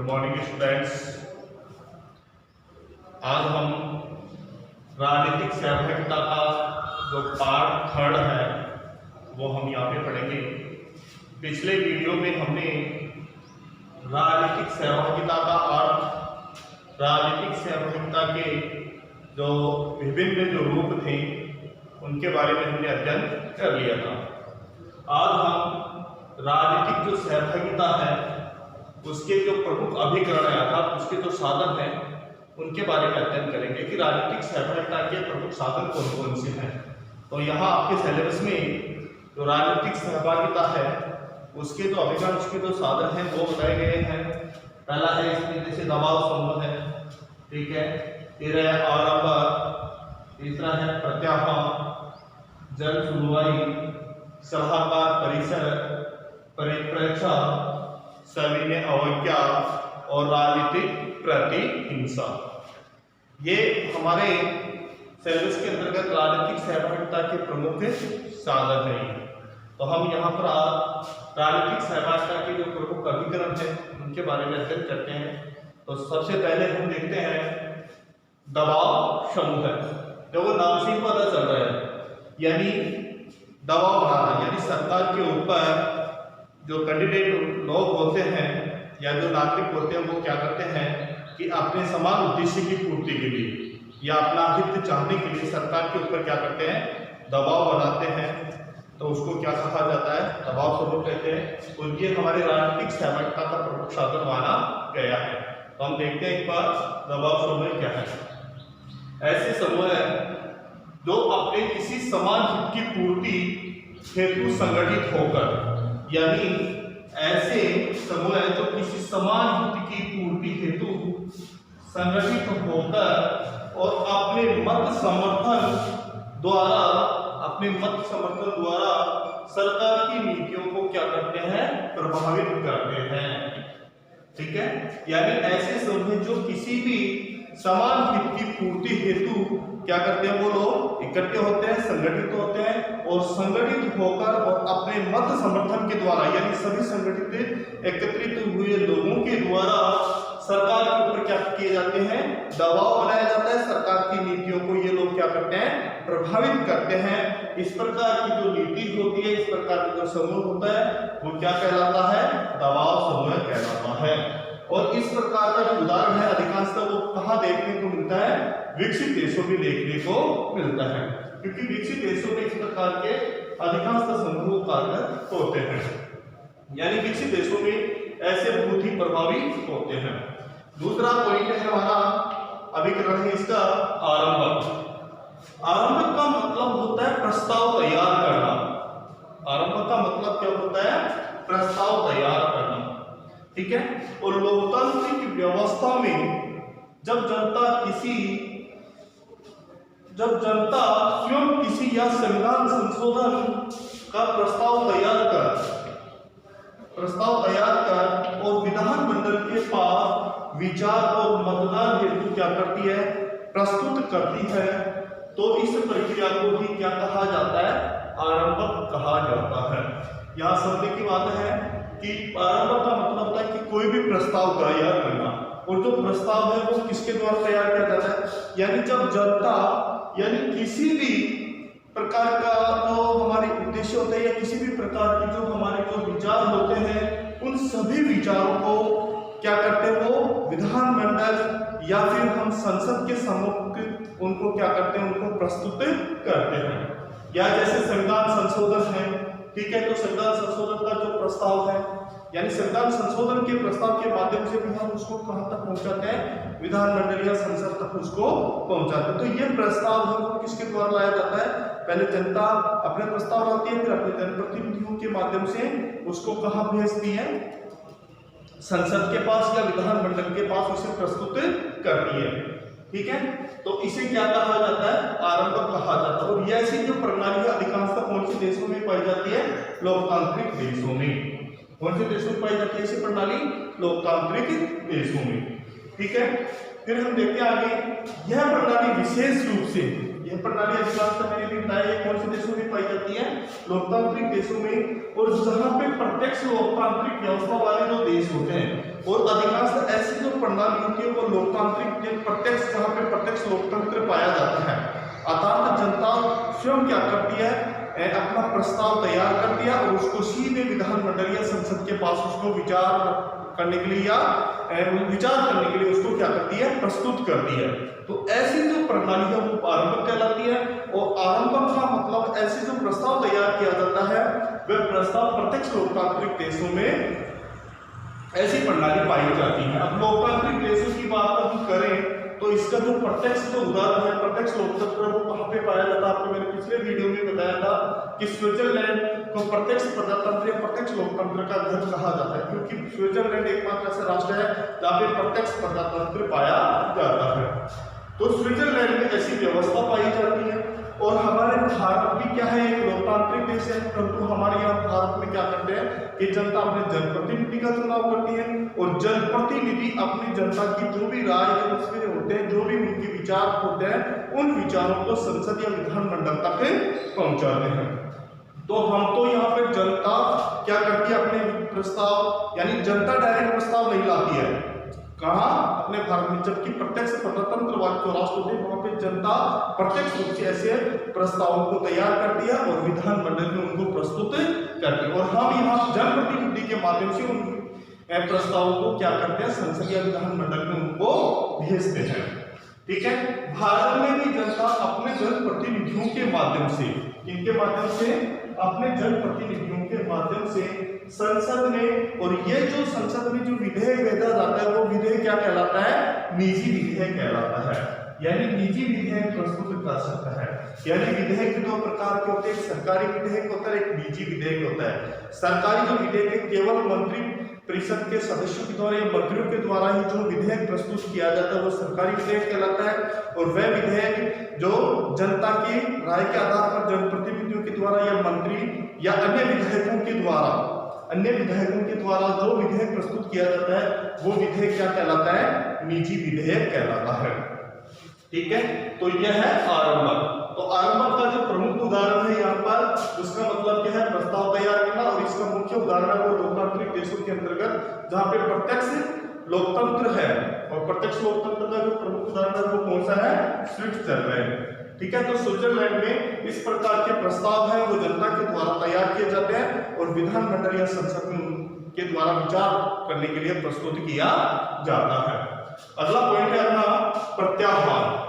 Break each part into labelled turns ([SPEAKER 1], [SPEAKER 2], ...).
[SPEAKER 1] Morning students. आज हम राजनीतिक सहभागिता का जो पार्ट 3 है वो हम यहाँ पे पढ़ेंगे। पिछले वीडियो में हमने राजनीतिक सहभागिता का अर्थ, राजनीतिक सहभागिता के जो विभिन्न जो रूप थे उनके बारे में हमने अध्ययन कर लिया था। आज हम राजनीतिक जो सहभागिता है उसके जो प्रमुख अभिकरण अर्थात उसके जो साधन हैं उनके बारे में अध्ययन करेंगे कि राजनीतिक सहभागिता के प्रमुख साधन कौन कौन से हैं। तो यहाँ आपके सिलेबस में जो राजनीतिक सहभागिता है उसके जो अभिकरण, उसके जो साधन हैं वो बताए गए हैं। पहला है इसमें जैसे दबाव समूह है, ठीक है, फिर है आरंभ, तीसरा है प्रत्याहन, जन सुनवाई, सलाहकार परिसर, परिप्रेक्षा, सविनय अवज्ञा और राजनीतिक प्रतिहिंसा। ये हमारे सिलेबस के अंतर्गत राजनीतिक सहभागिता के प्रमुख साधन हैं। तो हम यहाँ पर राजनीतिक सहभागिता के जो प्रमुख अभिकरण हैं उनके बारे में अध्ययन करते हैं। तो सबसे पहले हम देखते हैं दबाव समूह। जो वो नाम से ही पता चल रहा है, यानी दबाव बनाना, यानी सरकार के ऊपर जो कैंडिडेट लोग होते हैं या जो नागरिक होते हैं वो क्या करते हैं कि अपने समान उद्देश्य की पूर्ति के लिए या अपना हित चाहने के लिए सरकार के ऊपर क्या करते हैं, दबाव बनाते हैं। तो उसको क्या कहा जाता है, दबाव समूह कहते हैं। तो ये हमारे राजनीतिक सहभागिता का प्रमुख साधन माना गया है। तो हम देखते हैं एक बार दबाव समूह क्या है। ऐसे समूह जो अपने किसी समान हित की पूर्ति हेतु संगठित होकर, यानी ऐसे समूह जो किसी समान हित की पूर्ति हेतु संगठित होकर और अपने मत समर्थन द्वारा सरकार की नीतियों को क्या करते हैं, प्रभावित करते हैं। ठीक है, यानी ऐसे समूह जो किसी भी समान हित की पूर्ति हेतु क्या करते हैं, वो लोग इकट्ठे होते हैं, संगठित होते हैं और संगठित होकर और अपने मत समर्थन के द्वारा, यानी सभी संगठित एकत्रित हुए लोगों के द्वारा सरकार के ऊपर क्या किए जाते हैं, दबाव बनाया जाता है। सरकार की नीतियों को ये लोग क्या करते हैं, प्रभावित करते हैं। इस प्रकार की जो नीति होती है, इस प्रकार का जो समूह होता है वो क्या कहलाता है, दबाव समूह कहलाता है। और इस प्रकार का जो उदाहरण है अधिकांशतः वो कहाँ देखने को मिलता है, विकसित देशों में देखने को मिलता है, क्योंकि विकसित देशों में इस प्रकार के अधिकांशतः समूह कार्यरत होते हैं। यानी विकसित देशों में ऐसे बहुत ही प्रभावी होते हैं। दूसरा पॉइंट है हमारा अभिकरण है इसका आरंभ। आरंभ का मतलब होता है प्रस्ताव तैयार करना। आरंभ का मतलब क्या होता है, प्रस्ताव तैयार करना। ठीक है, और लोकतांत्रिक व्यवस्था में जब जनता स्वयं किसी या संविधान संशोधन का प्रस्ताव तैयार कर और विधान मंडल के पास विचार और मतदान हेतु क्या करती है, प्रस्तुत करती है, तो इस प्रक्रिया को भी क्या कहा जाता है, आरंभ कहा जाता है। यहाँ समझने की बात है कि आरंभ का मतलब होता है कि कोई भी प्रस्ताव तैयार करना, और जो प्रस्ताव है वो किसके द्वारा तैयार किया जाता है, यानी जब जनता, यानी किसी भी प्रकार का जो हमारे उद्देश्य होते हैं या किसी भी प्रकार की जो हमारे जो विचार होते हैं, उन सभी विचारों को क्या करते हैं, वो विधान मंडल या फिर हम संसद के सम्मुख उनको क्या करते हैं, उनको प्रस्तुत करते हैं। या जैसे संविधान संशोधन है, ठीक है, तो संविधान संशोधन का जो प्रस्ताव है, यानी संविधान संशोधन के प्रस्ताव के माध्यम से भी हम उसको कहां तक पहुंचाते हैं, विधान मंडल या संसद तक उसको पहुंचाते हैं। तो ये प्रस्ताव है वो किसके द्वारा लाया जाता है, पहले जनता अपने प्रस्ताव लाती है, फिर अपने जनप्रतिनिधियों के माध्यम से उसको कहां भेजती है, संसद के पास या विधान मंडल के पास उसे प्रस्तुत करती है। ठीक है, तो इसे क्या कहा जाता है, आरंभ कहा जाता है। और ऐसी जो प्रणाली है अधिकांशतः कौन से देशों में पाई जाती है, लोकतांत्रिक देशों में। कौन से देशों में पाई जाती है ऐसी प्रणाली, लोकतांत्रिक देशों में। ठीक है, फिर हम देखते हैं आगे, यह प्रणाली विशेष रूप से, यह प्रणाली अधिकांशतः मैंने भी बताया कौन से देशों में पाई जाती है, लोकतांत्रिक देशों में। और जहां पे प्रत्यक्ष लोकतांत्रिक व्यवस्था वाले जो देश होते हैं और अधिकांश ऐसी जो प्रणाली होती है वो लोकतांत्रिक प्रत्यक्ष, जहाँ पे प्रत्यक्ष लोकतंत्र पाया जाता है। अर्थात जनता स्वयं क्या करती है, अपना प्रस्ताव तैयार कर दिया और उसको सीधे विधानमंडल या संसद के पास उसको विचार करने के लिए उसको क्या करती है, प्रस्तुत करती है। तो ऐसी जो प्रणाली है वो आरंभक कहलाती है। और आरंभक का मतलब ऐसे जो प्रस्ताव तैयार किया जाता है वह प्रस्ताव प्रत्यक्ष लोकतांत्रिक देशों में ऐसी प्रणाली पाई जाती है। अब लोकतांत्रिक देशों की बात हम करें तो इसका जो प्रत्यक्ष जो उदाहरण है प्रत्यक्ष लोकतंत्र वो कहाँ पे पाया जाता है, आपको मैंने पिछले वीडियो में बताया था कि स्विट्जरलैंड को प्रत्यक्ष प्रजातंत्र या प्रत्यक्ष लोकतंत्र का घर कहा जाता है, क्योंकि स्विट्जरलैंड एकमात्र ऐसा राष्ट्र है जहाँ पे प्रत्यक्ष प्रजातंत्र पाया जाता है। तो स्विट्जरलैंड में ऐसी व्यवस्था पाई जाती है। और हमारे भारत भी क्या है, एक लोकतांत्रिक देश है, परंतु हमारे यहाँ भारत में क्या करते हैं कि जनता अपने जनप्रतिनिधि का चुनाव करती है और जनप्रतिनिधि अपनी जनता की जो भी राय है उसमें होते हैं, जो भी उनके विचार होते हैं उन विचारों को संसद या विधानमंडल तक पहुंचाते हैं। तो हम तो यहाँ पे जनता क्या करती है, अपने प्रस्ताव, यानी जनता डायरेक्ट प्रस्ताव नहीं लाती है, कहा अपने भारत में, जबकि प्रत्यक्ष प्रजातंत्रवाद जो राष्ट्र होते हैं वहां पे जनता प्रत्यक्ष रूप से ऐसे प्रस्तावों को तैयार करती है और विधानमंडल में उनको प्रस्तुत करती है। और हम यहाँ जनप्रतिनिधि के माध्यम से उन प्रस्तावों को क्या करते हैं, संसद या विधानमंडल में उनको भेजते हैं। ठीक है, भारत में भी जनता अपने जनप्रतिनिधियों के माध्यम से, इनके माध्यम से, अपने जनप्रतिनिधियों के माध्यम से संसद में, और ये जो संसद में जो विधेयक भेजा जाता है वो विधेयक क्या कहलाता है, निजी विधेयक कहलाता है। यानी निजी विधेयक प्रस्तुत कर सकता है। यानी विधेयक दो प्रकार के होते हैं, एक सरकारी विधेयक होता है, एक निजी विधेयक होता है। सरकारी जो विधेयक है केवल मंत्री परिषद के सदस्यों के द्वारा या मंत्रियों के द्वारा ही जो विधेयक प्रस्तुत किया जाता है वो सरकारी विधेयक कहलाता है। और वह विधेयक जो जनता की राय के आधार पर जनप्रतिनिधियों के द्वारा या मंत्री या अन्य विधायकों के द्वारा जो विधेयक प्रस्तुत किया जाता है वो विधेयक क्या कहलाता है, निजी विधेयक कहलाता है। ठीक है, तो यह है आरंभक। तो आरंभक का जो प्रमुख उदाहरण है यहाँ पर, उसका मतलब क्या है, प्रस्ताव तैयार करना, और इसका मुख्य उदाहरण है वो लोकतांत्रिक देशों के अंतर्गत जहाँ पे प्रत्यक्ष लोकतंत्र है। और प्रत्यक्ष लोकतंत्र का जो प्रमुख उदाहरण है वो कौन सा है, स्विट्जरलैंड। ठीक है, तो स्विट्जरलैंड में इस प्रकार के प्रस्ताव है वो जनता के द्वारा तैयार किए जाते हैं और विधानमंडल या संसद में के द्वारा विचार करने के लिए प्रस्तुत किया जाता है। अगला पॉइंट है अपना प्रत्याहार।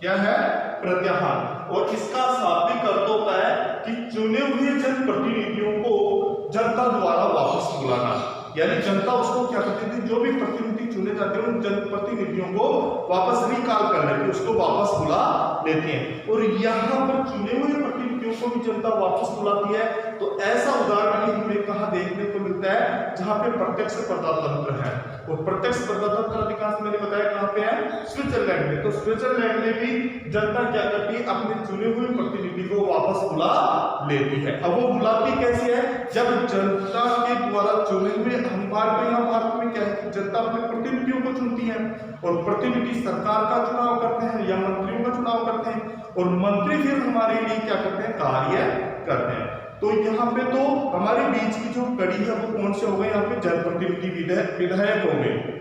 [SPEAKER 1] क्या है, प्रत्याहार। और इसका शाब्दिक अर्थ होता है कि चुने हुए जनप्रतिनिधियों को जनता द्वारा वापस बुलाना। यानी जनता उसको क्या करती थी, जो भी प्रतिनिधि चुने जाते हैं उन जनप्रतिनिधियों को वापस रिकॉल कर लेते, उसको वापस बुला लेते हैं। और यहाँ पर चुने हुए प्रतिनिधियों को भी जनता वापस बुलाती है। तो ऐसा उदाहरण हमें कहाँ देखने को मिलता है, जहाँ पे प्रत्यक्ष प्रजातंत्र है। और प्रत्यक्ष प्रजातंत्र अधिकांश मैंने बताया कहाँ पे है, स्विट्जरलैंड में। तो स्विट्जरलैंड में भी जनता क्या करती है, अपने चुने हुए प्रतिनिधि को वापस बुला लेती है। अब वो बुलाती कैसे है, जब जनता के द्वारा चुने हुए, हम भारत में क्या है, जनता अपने प्रतिनिधियों को चुनती है और प्रतिनिधि सरकार का चुनाव करते हैं या मंत्रियों का चुनाव करते हैं, और मंत्री फिर हमारे लिए क्या करते हैं, कार्य करते हैं। तो यहाँ पे तो हमारे बीच की जो कड़ी है वो कौन से हो गए, यहाँ पे जनप्रतिनिधि विधायक हो गए।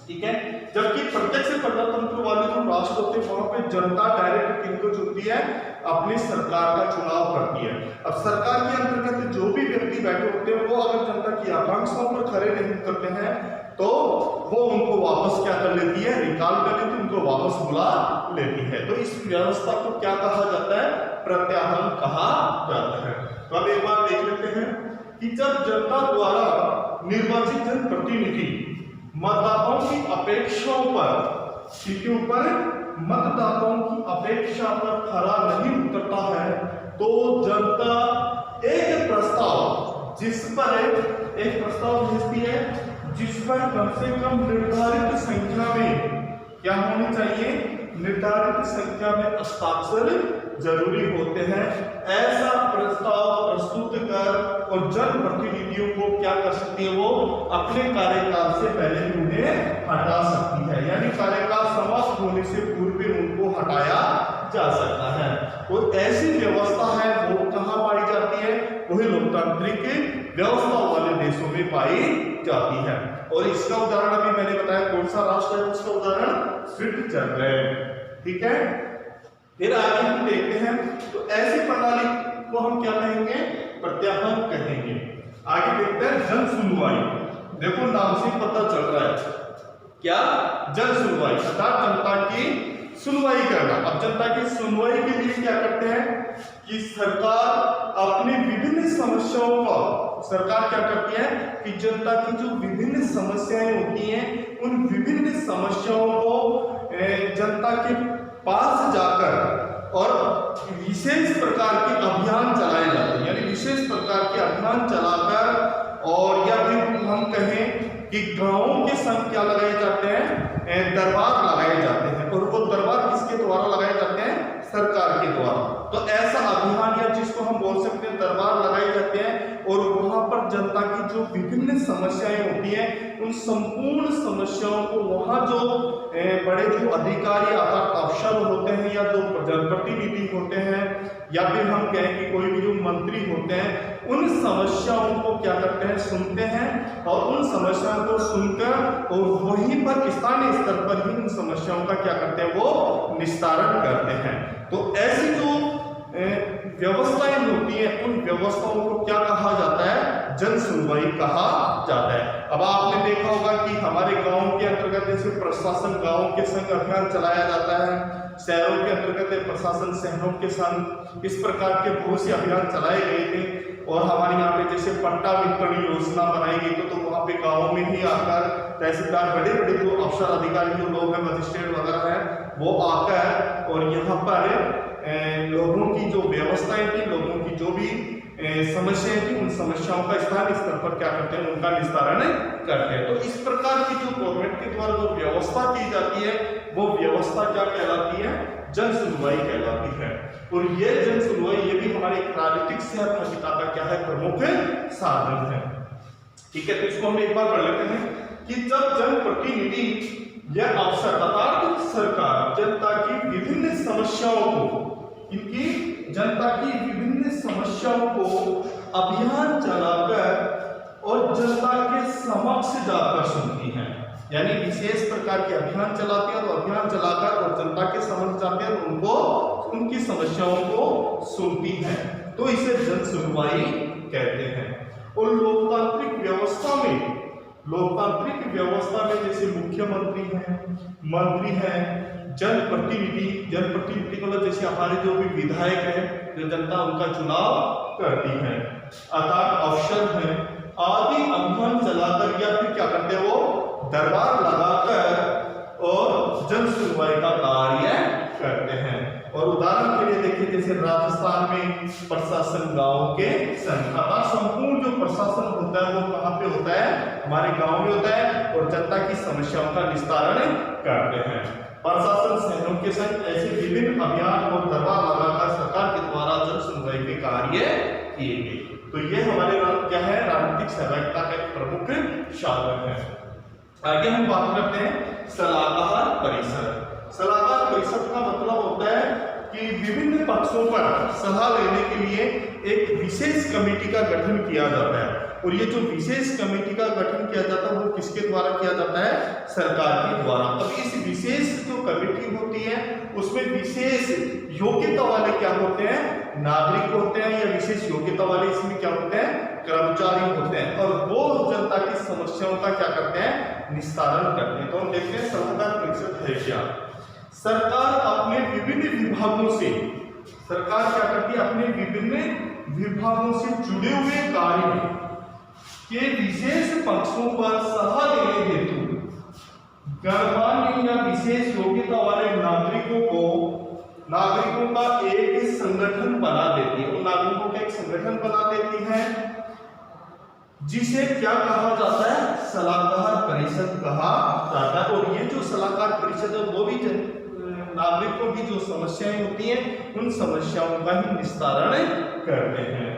[SPEAKER 1] ठीक है, जबकि प्रत्यक्ष प्रजातंत्र वाले जो राष्ट्र होते हैं वहां पे जनता डायरेक्ट किनको चुनती है, अपनी सरकार का चुनाव करती है। अब सरकार के अंतर्गत जो भी व्यक्ति बैठे होते हैं वो अगर जनता की आकांक्षाओं पर खरे नहीं उतरते हैं तो वो उनको वापस क्या कर लेती है, रिकॉल कर लेती है, उनको वापस बुला लेती है। तो इस व्यवस्था को क्या कहा जाता है, प्रत्याहरण कहा जाता है। तो अब एक बार देख लेते हैं कि जब जनता द्वारा निर्वाचित जनप्रतिनिधि मतदाताओं की अपेक्षाओं पर, किसके ऊपर, मतदाताओं की अपेक्षा पर खरा नहीं उतरता है तो जनता एक प्रस्ताव, जिस पर एक प्रस्ताव भेजती है जिस पर कम से कम निर्धारित संख्या में क्या होनी चाहिए, निर्धारित संख्या में हस्ताक्षर जरूरी होते हैं। ऐसा प्रस्ताव प्रस्तुत कर और जनप्रतिनिधियों को क्या कर सकती है, वो अपने कार्यकाल से पहले उन्हें हटा सकती है। यानी कार्यकाल समाप्त होने से पूर्व उनको हटाया जा सकता है। और ऐसी व्यवस्था है वो कहाँ पाई जाती है, वही लोकतांत्रिक व्यवस्था वाले देशों में पाई जाती है। और इसका उदाहरण अभी मैंने बताया कौन सा राष्ट्र है, उसका उदाहरण स्विट्जरलैंड। ठीक है, फिर आगे हम देखते हैं तो ऐसी प्रणाली को हम क्या कहेंगे, प्रत्याहन कहेंगे। आगे देखते हैं जन सुनवाई। देखो नाम से पता चल रहा है क्या, जन सुनवाई अर्थात जनता की सुनवाई करना। अब जनता की सुनवाई के लिए क्या करते हैं कि सरकार अपनी विभिन्न समस्याओं का, सरकार क्या करती है कि जनता की जो विभिन्न समस्याएं होती हैं उन विभिन्न समस्याओं को जनता के पास जाकर और विशेष प्रकार के अभियान चलाए जाते हैं, यानी विशेष प्रकार के अभियान चलाकर, और या फिर हम कहें कि गांवों के संग क्या लगाए जाते हैं, दरबार लगाए जाते हैं। और वो दरबार किसके द्वारा लगाए जाते हैं, सरकार के द्वारा। तो ऐसा अभियान या जिसको हम बोल सकते हैं दरबार लगाए जाते हैं, और वहां पर जनता की जो विभिन्न समस्याएं होती हैं उन संपूर्ण समस्याओं को वहां जो बड़े जो अधिकारी अर्थात अफसर होते हैं या जो जनप्रतिनिधि होते हैं या फिर हम कहें कि कोई भी जो मंत्री होते हैं, उन समस्याओं को क्या करते हैं, सुनते हैं, और उन समस्याओं को सुनकर और वहीं पर स्थानीय स्तर पर ही उन समस्याओं का क्या करते हैं, वो निस्तारण करते हैं। तो ऐसी जो व्यवस्थाएं होती हैं उन व्यवस्थाओं को क्या कहा जाता है, जन सुनवाई कहा जाता है। अब आपने देखा होगा कि हमारे गांव के अंतर्गत जैसे प्रशासन गांवों के संग अभियान चलाया जाता है, शहरों के अंतर्गत प्रशासन शहरों के संग, इस प्रकार के बहुत से अभियान चलाए गए थे। और हमारे यहाँ पे जैसे पट्टा वितरण योजना बनाई गई तो वहाँ पे गाँव में ही आकर तहसीलदार, बड़े बड़े जो अफसर अधिकारी जो लोग हैं, मजिस्ट्रेट वगैरह हैं, वो आकर और यहाँ पर लोगों की जो व्यवस्थाएं थी, लोगों की जो भी समस्याएं थी, उन समस्याओं का स्थानीय स्तर पर क्या करते हैं, उनका निस्तारण करते हैं। तो इस प्रकार की जो गवर्नमेंट के द्वारा जो व्यवस्था की जाती है वो व्यवस्था क्या कहलाती है, जन सुनवाई कहलाती है। और ये जन सुनवाई ये भी हमारे राजनीतिक सहभागिता का क्या है, प्रमुख साधन है। ठीक है, तो इसको हम एक बार पढ़ लेते हैं कि जब जनप्रतिनिधि या अफसर अर्थात सरकार जनता की विभिन्न समस्याओं को, इनकी जनता की विभिन्न समस्याओं को अभियान चलाकर और जनता के समक्ष जाकर सुनती है, यानी विशेष प्रकार के अभियान चलाते हैं और अभियान चलाकर और जनता के समक्ष जाते हैं, उनको उनकी समस्याओं को सुनती है, तो इसे जन सुनवाई कहते हैं। और लोकतांत्रिक व्यवस्था में जैसे मुख्यमंत्री हैं, मंत्री हैं, जनप्रतिनिधि को जैसे हमारे जो भी विधायक हैं, जो जनता उनका चुनाव करती है, अर्थात अफसर हैं, आदि अभियान चलाकर या फिर क्या करते हैं, वो दरबार लगाकर और जन सुनवाई का कार्य करते हैं। और उदाहरण के लिए देखिए जैसे राजस्थान में प्रशासन गांव के संग, अर्थात संपूर्ण जो प्रशासन होता है वो कहाँ पे होता है, हमारे गांव में होता है, और जनता की समस्याओं का निस्तारण करते हैं। प्रशासन शहरों के संग ऐसे विभिन्न अभियान और दरबार लगाकर सरकार के द्वारा जन सुनवाई के कार्य किए गए। तो ये हमारे क्या है, राजनीतिक सहभागिता का एक प्रमुख साधन है। आगे हम बात करते हैं सलाहकार परिषद। सलाहकार परिषद का मतलब होता है कि विभिन्न पक्षों पर सलाह लेने के लिए एक विशेष कमेटी का गठन किया जाता है। और ये जो विशेष कमेटी का गठन किया जाता है वो किसके द्वारा किया जाता है, सरकार के द्वारा। अब इस विशेष जो कमेटी होती है उसमें विशेष योग्यता वाले क्या होते हैं, नागरिक होते हैं, या विशेष योग्यता वाले इसमें क्या होते हैं, कर्मचारी होते हैं, और वो जनता की समस्याओं का क्या करते हैं, निस्तारण करते हैं। तो हम देखते हैं सलाहकार परिषद है क्या। सरकार अपने विभिन्न विभागों से, सरकार क्या करती है, अपने विभिन्न विभागों से जुड़े हुए कार्य के विशेष पक्षों पर सलाह देने हेतु गणमान्य या विशेष योग्यता वाले नागरिकों का एक संगठन बना देती है। उन नागरिकों का एक संगठन बना देती है जिसे क्या कहा जाता है, सलाहकार परिषद कहा जाता है। और ये जो सलाहकार परिषद है वो भी नागरिकों की जो समस्याएं होती हैं उन समस्याओं का ही निस्तारण करते हैं।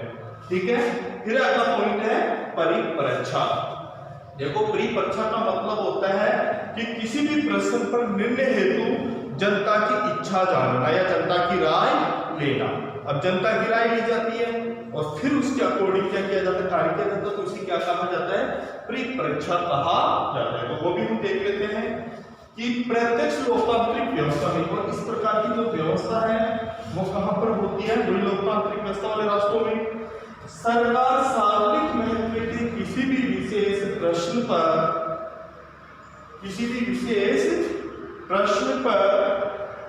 [SPEAKER 1] ठीक है, फिर अगला पॉइंट है परिपरीक्षा। देखो परिपरीक्षा का मतलब होता है कि किसी भी प्रश्न पर निर्णय हेतु जनता की इच्छा जानना या जनता की राय लेना। अब जनता की राय ली जाती है और फिर उसके अकॉर्डिंग क्या किया जाता है, कार्य किया जाता है, तो उसे क्या कहा जाता है, परिपरीक्षा कहा जाता है। तो वो भी हम देख लेते हैं कि प्रत्यक्ष लोकतांत्रिक व्यवस्था में, और इस प्रकार की जो व्यवस्था है वो कहां पर होती है, बड़ी लोकतांत्रिक व्यवस्था वाले राष्ट्रों में सरकार सार्वजनिक महत्व के किसी भी विशेष प्रश्न पर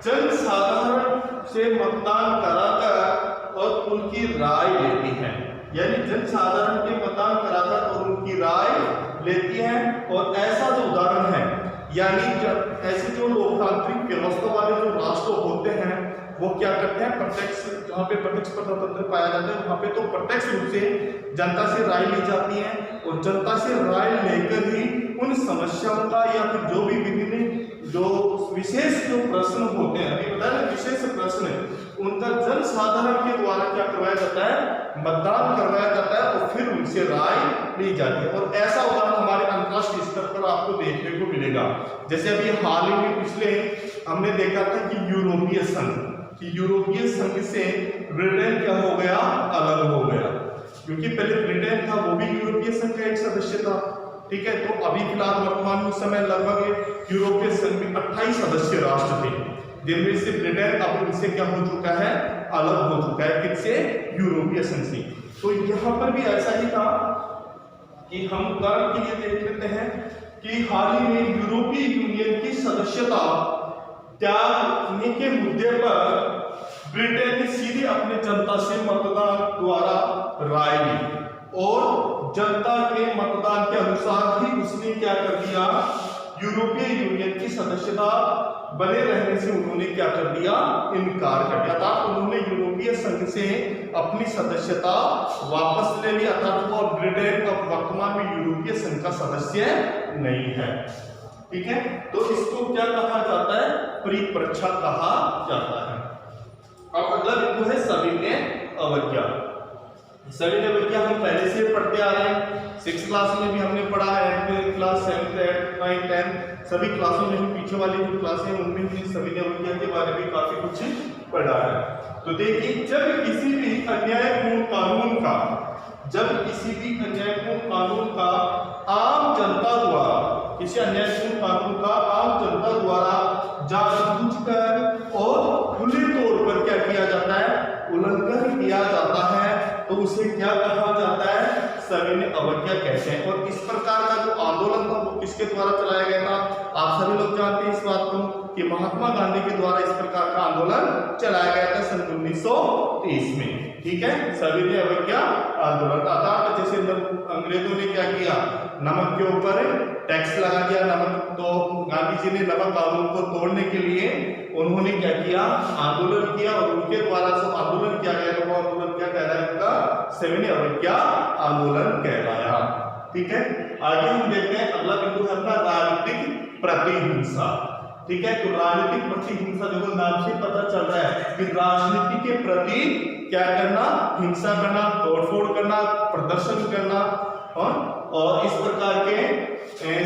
[SPEAKER 1] जनसाधारण से मतदान कराकर और उनकी राय लेती है। यानी जनसाधारण के मतदान कराकर और उनकी राय लेती है। और ऐसा जो उदाहरण है, यानी ऐसे जो लोकतांत्रिक व्यवस्था वाले जो राष्ट्र होते हैं वो क्या करते हैं, प्रत्यक्ष, जहाँ पे प्रत्यक्ष प्रजातंत्र पाया जाता है वहाँ पे तो प्रत्यक्ष रूप से जनता से राय ली जाती है और जनता से राय लेकर ही उन समस्याओं का या फिर जो भी विभिन्न जो विशेष जो प्रश्न होते हैं, अभी बताया ना विशेष प्रश्न, उनका जनसाधारण के द्वारा क्या करवाया जाता है, मतदान करवाया जाता है और फिर उनसे राय ली जाती है। और ऐसा उदाहरण हमारे अंतर्राष्ट्रीय स्तर पर आपको देखने को मिलेगा। जैसे अभी हाल ही में पिछले हमने देखा था कि यूरोपीय संघ से ब्रिटेन क्या हो गया, अलग हो गया, क्योंकि पहले ब्रिटेन था वो भी यूरोपीय संघ का एक सदस्य था। ठीक है, तो अभी फिलहाल वर्तमान समय लगभग यूरोपीय संघ में 28 सदस्य राष्ट्र थे, जिनमें से ब्रिटेन अब उनसे क्या हो चुका है, अलग हो चुका है, किससे, यूरोपीय संघ से। तो यहाँ पर भी ऐसा ही था कि हम उदाहरण के लिए देख लेते हैं कि हाल ही में यूरोपीय यूनियन की सदस्यता त्यागने के मुद्दे पर ब्रिटेन ने सीधे अपने जनता से मतदान द्वारा राय ली और जनता के मतदान के अनुसार ही उसने क्या कर दिया, यूरोपीय यूनियन की सदस्यता बने रहने से उन्होंने क्या कर दिया, इनकार कर दिया था। उन्होंने यूरोपीय संघ से अपनी सदस्यता वापस ले लिया था और ब्रिटेन अब वर्तमान में यूरोपीय संघ का सदस्य नहीं है। ठीक है, तो इसको क्या कहा जाता है, परिपरीक्षा कहा जाता है। अब अगला बिंदु है सविनय अवज्ञा। सविनय अवज्ञा हम पहले से पढ़ते आ रहे हैं, 6th क्लास में भी हमने पढ़ा है, class 7th 8th 9th 10th सभी क्लासों में, पीछे वाली जो क्लासें हैं उनमें हमने सविनय अवज्ञा के बारे में काफी कुछ पढ़ा है। तो देखिए, जब किसी भी अन्यायपूर्ण कानून का आम जनता द्वारा, किसी अन्यायपूर्ण कानून का आम जनता द्वारा जानबूझकर और खुले तौर पर क्या किया जाता है, उल्लंघन किया जाता है, तो उसे क्या कहा जाता है, सविनय अवज्ञा कहते हैं। और इस प्रकार का जो आंदोलन था वो किसके द्वारा चलाया गया था, आप सभी लोग जानते हैं इस बात को कि महात्मा गांधी के द्वारा इस प्रकार का आंदोलन चलाया गया था सन 1930 में। ठीक है, सविनय अवज्ञा आंदोलन था। जैसे अंग्रेजों ने क्या किया, नमक के ऊपर टैक्स लगा दिया, नमक, तो गांधी जी ने नमक कानून को तोड़ने के लिए उन्होंने क्या किया, आंदोलन किया और उनके द्वारा जो आंदोलन किया गया वो आंदोलन क्या कहलाया, उनका सविनय अवज्ञा आंदोलन कहलाया। ठीक है, आगे हम देखते हैं, अगला बिंदु है अपना राजनीतिक प्रतिहिंसा। ठीक है, तो राजनीतिक प्रतिहिंसा देखो नाम से पता चल रहा है कि राजनीति के प्रति क्या करना, हिंसा करना, तोड़फोड़ करना, प्रदर्शन करना और इस प्रकार के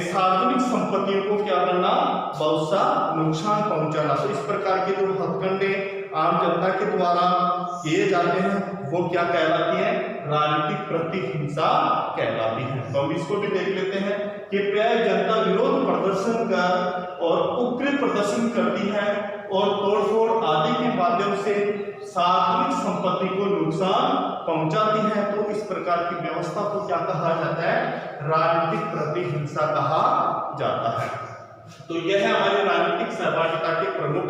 [SPEAKER 1] सार्वजनिक संपत्तियों को क्या करना, बहुत सा नुकसान पहुंचाना। तो इस प्रकार के जो हथकंडे आम जनता के द्वारा किए जाते हैं वो क्या कहलाती है, राजनीतिक प्रतिहिंसा कहलाती है। तो हम इसको भी देख लेते हैं कि प्राय जनता विरोध प्रदर्शन कर और उग्र प्रदर्शन करती है और तोड़फोड़ आदि के माध्यम से सार्वजनिक संपत्ति को नुकसान पहुंचाती है। तो इस प्रकार की व्यवस्था को क्या कहा जाता है, राजनीतिक प्रतिहिंसा कहा जाता है। तो यह है हमारे राजनीतिक सहभागिता के प्रमुख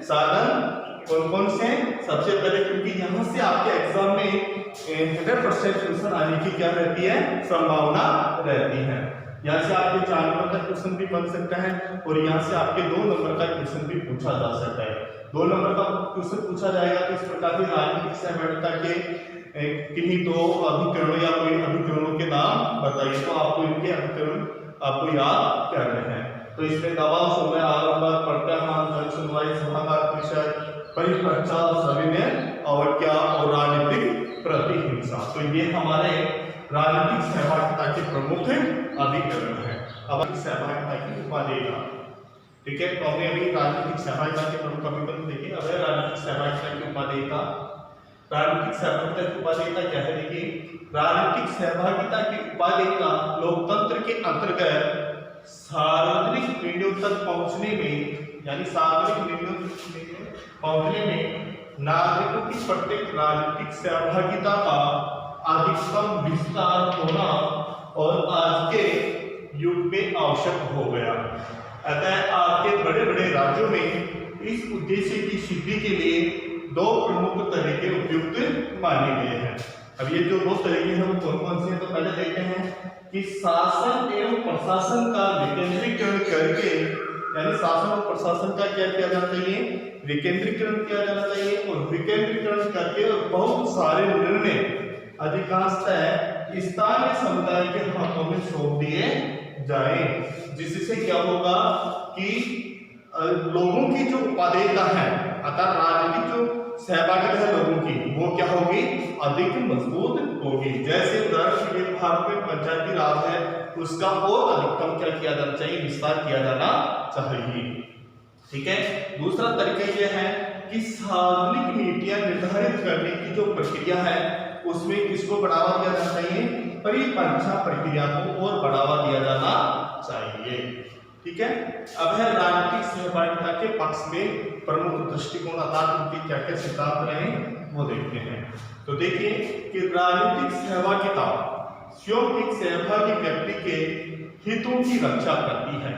[SPEAKER 1] साधन कौन कौन से। सबसे पहले, क्योंकि यहाँ से आपके एग्जाम में 100% क्वेश्चन आने की क्या रहती है, संभावना रहती है। यहाँ से आपके 4 नंबर का क्वेश्चन भी बन सकता है और यहाँ से आपके 2 नंबर का क्वेश्चन भी पूछा जा सकता है। 2 नंबर का क्वेश्चन पूछा जाएगा तो इस प्रकार की राजनीतिक सहभागिता के किन्हीं 2 अभिकरणों या कोई अभिकरणों के नाम बताइए, तो आपको इनके अभिकरण आपको याद करने हैं। तो इसमें दबाव, समय, आलम्बन, प्रत्याहार, जन सुनवाई, सभागार परिषद, परिपरीक्षा, सविनय अवज्ञा और राजनीतिक प्रतिहिंसा। तो ये हमारे राजनीतिक सहभागिता के प्रमुख अभिकरण है। अब सहभागिता की उपादेयता। ठीक है, तो हमने अभी राजनीतिक सहभागिता के प्रमुख अभिकरण देखे। अब है राजनीतिक सहभागिता की उपादेयता। राजनीतिक सहभागिता की उपादेयता क्या है? देखिए, राजनीतिक सहभागिता की उपादेयता लोकतंत्र के अंतर्गत सार्वजनिक निर्णयों तक पहुंचने में, यानी सार्वजनिक निर्णयों तक पहुंचने में नागरिकों की प्रत्येक राजनीतिक सहभागिता का अधिकतम विस्तार होना और आज के युग में आवश्यक हो गया। अतः आज के बड़े बड़े राज्यों में इस उद्देश्य की सिद्धि के लिए दो प्रमुख तरीके उपयुक्त माने गए हैं। अब ये जो दो तरीके हैं वो कौन कौन से हैं? तो पहले देखते हैं कि शासन एवं प्रशासन का विकेंद्रीकरण करके, यानी शासन और प्रशासन का क्या किया जाना चाहिए? विकेंद्रीकरण किया जाना चाहिए। और विकेंद्रीकरण करके बहुत सारे निर्णय अधिकांशतः स्थानीय समुदाय के हाथों में सौंप दिए जाए, जिससे क्या होगा कि लोगों की जो उपादेयता है, अर्थात राजनीतिक जो सहभागिता है लोगों की, वो क्या होगी? अधिक मजबूत होगी। जैसे उदाहरण के लिए भारत में पंचायती राज है, उसका और अधिकतम क्या किया जाना चाहिए? विस्तार किया जाना चाहिए। ठीक है। दूसरा तरीका यह है कि सार्वजनिक नीतियां निर्धारित करने की जो प्रक्रिया है उसमें किसको बढ़ावा दिया जाना चाहिए? परिपरीक्षा प्रक्रिया को और बढ़ावा दिया जाना चाहिए। ठीक है। अब है राजनीतिक सहभागिता के पक्ष में प्रमुख दृष्टिकोण, अर्थात उनके क्या क्या सिद्धांत रहे वो देखते हैं। तो देखिए कि राजनीतिक सहभागिता स्वयं एक सहभागी व्यक्ति के हितों की रक्षा करती है,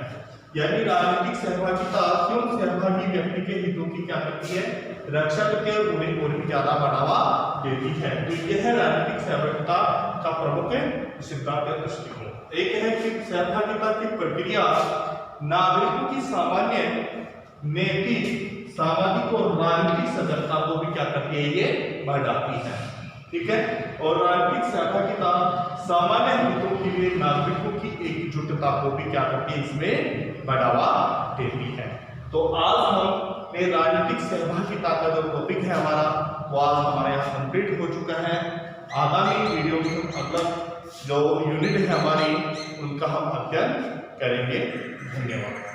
[SPEAKER 1] यानी राजनीतिक सहभागिता स्वयं सहभागी व्यक्ति के हितों की क्या करती है? रक्षा करके उन्हें और भी ज्यादा बढ़ावा देती है। तो यह है राजनीतिक सहभागिता का प्रमुख सिद्धांत दृष्टिकोण। एक है कि सहभागिता की प्रक्रिया नागरिकों की सामान्य नैतिक, सामाजिक और राजनीतिक सजगता को भी क्या करती है? ये बढ़ाती है। ठीक है। और राजनीतिक सहभागिता सामान्य हितों के लिए नागरिकों की एकजुटता को भी क्या करती है? इसमें बढ़ावा देती है। तो आज हमने राजनीतिक सहभागिता का जो टॉपिक है हमारा, वो आज हमारे यहाँ कंप्लीट हो चुका है। आगामी वीडियो में हम अगला जो यूनिट है हमारी, उनका हम अध्ययन करेंगे। धन्यवाद।